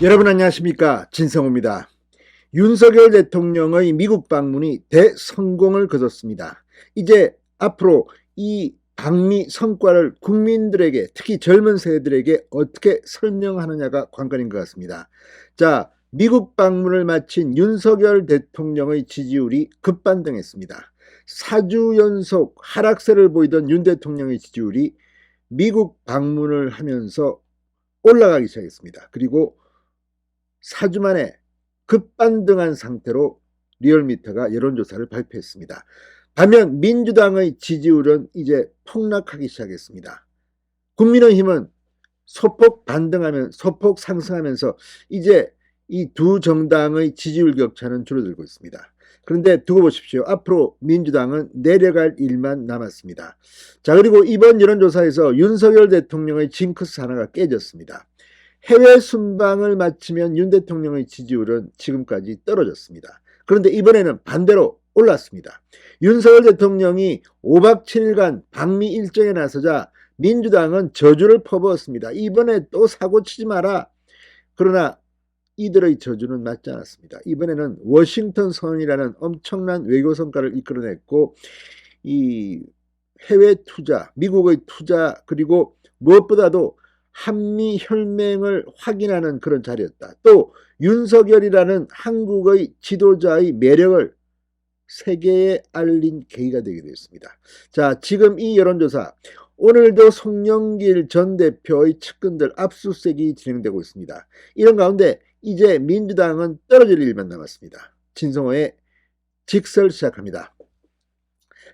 여러분 안녕하십니까, 진성호입니다. 윤석열 대통령의 미국 방문이 대성공을 거뒀습니다. 이제 앞으로 이 방미 성과를 국민들에게, 특히 젊은 세대들에게 어떻게 설명하느냐가 관건인 것 같습니다. 자, 미국 방문을 마친 윤석열 대통령의 지지율이 급반등했습니다. 4주 연속 하락세를 보이던 윤 대통령의 지지율이 미국 방문을 하면서 올라가기 시작했습니다. 그리고 4주 만에 급반등한 상태로 리얼미터가 여론조사를 발표했습니다. 반면 민주당의 지지율은 이제 폭락하기 시작했습니다. 국민의힘은 소폭 상승하면서 이제 이 두 정당의 지지율 격차는 줄어들고 있습니다. 그런데 두고 보십시오. 앞으로 민주당은 내려갈 일만 남았습니다. 자, 그리고 이번 여론조사에서 윤석열 대통령의 징크스 하나가 깨졌습니다. 해외 순방을 마치면 윤 대통령의 지지율은 지금까지 떨어졌습니다. 그런데 이번에는 반대로 올랐습니다. 윤석열 대통령이 5박 7일간 방미 일정에 나서자 민주당은 저주를 퍼부었습니다. 이번에 또 사고 치지 마라. 그러나 이들의 저주는 맞지 않았습니다. 이번에는 워싱턴 선언이라는 엄청난 외교 성과를 이끌어냈고, 이 해외 투자, 미국의 투자, 그리고 무엇보다도 한미 혈맹을 확인하는 그런 자리였다. 또 윤석열이라는 한국의 지도자의 매력을 세계에 알린 계기가 되게 되었습니다. 자, 지금 이 여론조사, 오늘도 송영길 전 대표의 측근들 압수수색이 진행되고 있습니다. 이런 가운데 이제 민주당은 떨어질 일만 남았습니다. 진성호의 직설 시작합니다.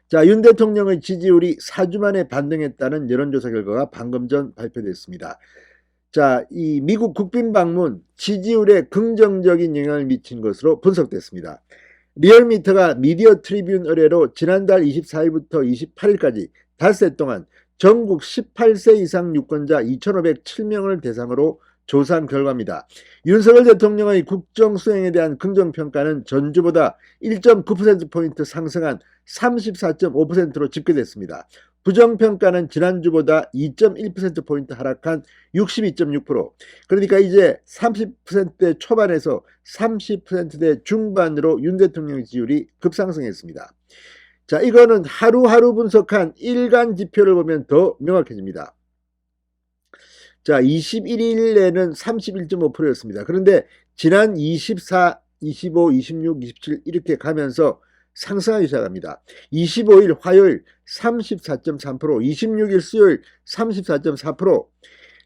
자, 윤 대통령의 지지율이 4주 만에 반등했다는 여론조사 결과가 방금 전 발표됐습니다. 자, 이 미국 국빈 방문 지지율에 긍정적인 영향을 미친 것으로 분석됐습니다. 리얼미터가 미디어 트리뷴 의뢰로 지난달 24일부터 28일까지 닷새 동안 전국 18세 이상 유권자 2,507명을 대상으로 조사한 결과입니다. 윤석열 대통령의 국정 수행에 대한 긍정평가는 전주보다 1.9%포인트 상승한 34.5%로 집계됐습니다. 부정평가는 지난주보다 2.1%포인트 하락한 62.6%. 그러니까 이제 30%대 초반에서 30%대 중반으로 윤 대통령 지지율이 급상승했습니다. 자, 이거는 하루하루 분석한 일간 지표를 보면 더 명확해집니다. 자, 21일에는 31.5%였습니다. 그런데 지난 24, 25, 26, 27 이렇게 가면서 상승하기 시작합니다. 25일 화요일 34.3%, 26일 수요일 34.4%,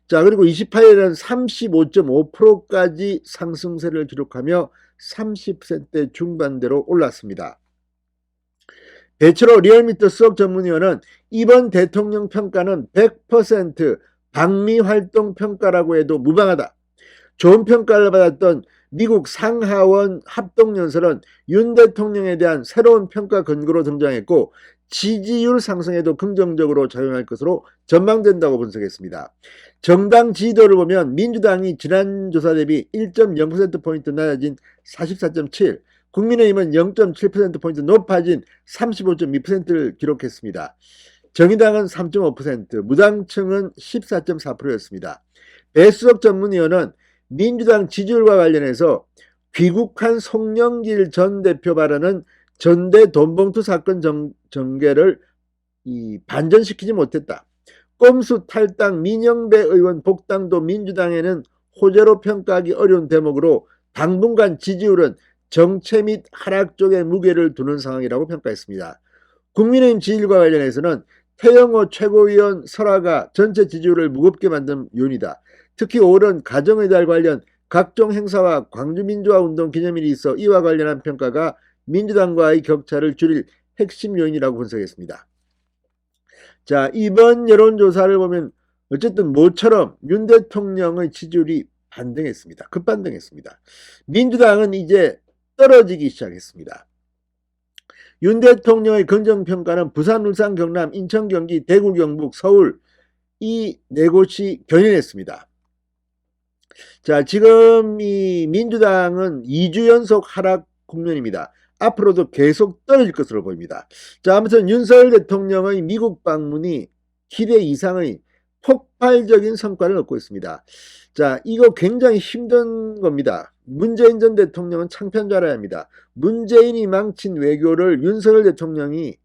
자, 그리고 28일에는 35.5%까지 상승세를 기록하며 30% 중반대로 올랐습니다. 배철호 리얼미터 수석 전문위원은 이번 대통령 평가는 100% 방미 활동 평가라고 해도 무방하다. 좋은 평가를 받았던 미국 상하원 합동연설은 윤 대통령에 대한 새로운 평가 근거로 등장했고 지지율 상승에도 긍정적으로 작용할 것으로 전망된다고 분석했습니다. 정당 지지도를 보면 민주당이 지난 조사 대비 1.0%포인트 낮아진 44.7, 국민의힘은 0.7%포인트 높아진 35.2%를 기록했습니다. 정의당은 3.5%, 무당층은 14.4%였습니다. 배수석 전문위원은 민주당 지지율과 관련해서 귀국한 송영길 전 대표 발언은 전대 돈봉투 사건 전개를 반전시키지 못했다. 꼼수 탈당 민영배 의원 복당도 민주당에는 호재로 평가하기 어려운 대목으로 당분간 지지율은 정체 및 하락 쪽에 무게를 두는 상황이라고 평가했습니다. 국민의힘 지지율과 관련해서는 태영호 최고위원 설화가 전체 지지율을 무겁게 만든 요인이다. 특히 5월은 가정의 달 관련 각종 행사와 광주민주화운동 기념일이 있어 이와 관련한 평가가 민주당과의 격차를 줄일 핵심 요인이라고 분석했습니다. 자, 이번 여론조사를 보면 어쨌든 모처럼 윤 대통령의 지지율이 반등했습니다. 급반등했습니다. 민주당은 이제 떨어지기 시작했습니다. 윤 대통령의 긍정평가는 부산, 울산, 경남, 인천, 경기, 대구, 경북, 서울 이 네 곳이 견인했습니다. 자, 지금 이 민주당은 2주 연속 하락 국면입니다. 앞으로도 계속 떨어질 것으로 보입니다. 자, 아무튼 윤석열 대통령의 미국 방문이 기대 이상의 폭발적인 성과를 얻고 있습니다. 자, 이거 굉장히 힘든 겁니다. 문재인 전 대통령은 창피한 줄 알아야 합니다. 문재인이 망친 외교를 윤석열 대통령이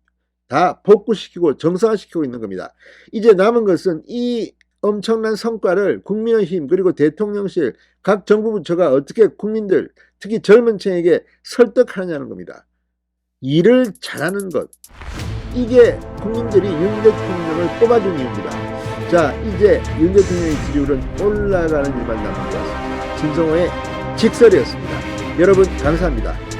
다 복구시키고 정상화시키고 있는 겁니다. 이제 남은 것은 이 엄청난 성과를 국민의힘 그리고 대통령실 각 정부 부처가 어떻게 국민들 특히 젊은 층에게 설득하느냐는 겁니다. 일을 잘하는 것, 이게 국민들이 윤 대통령을 뽑아준 이유입니다. 자, 이제 윤 대통령의 지지율은 올라가는 일만 남은 것 같습니다. 진성호의 직설이었습니다. 여러분 감사합니다.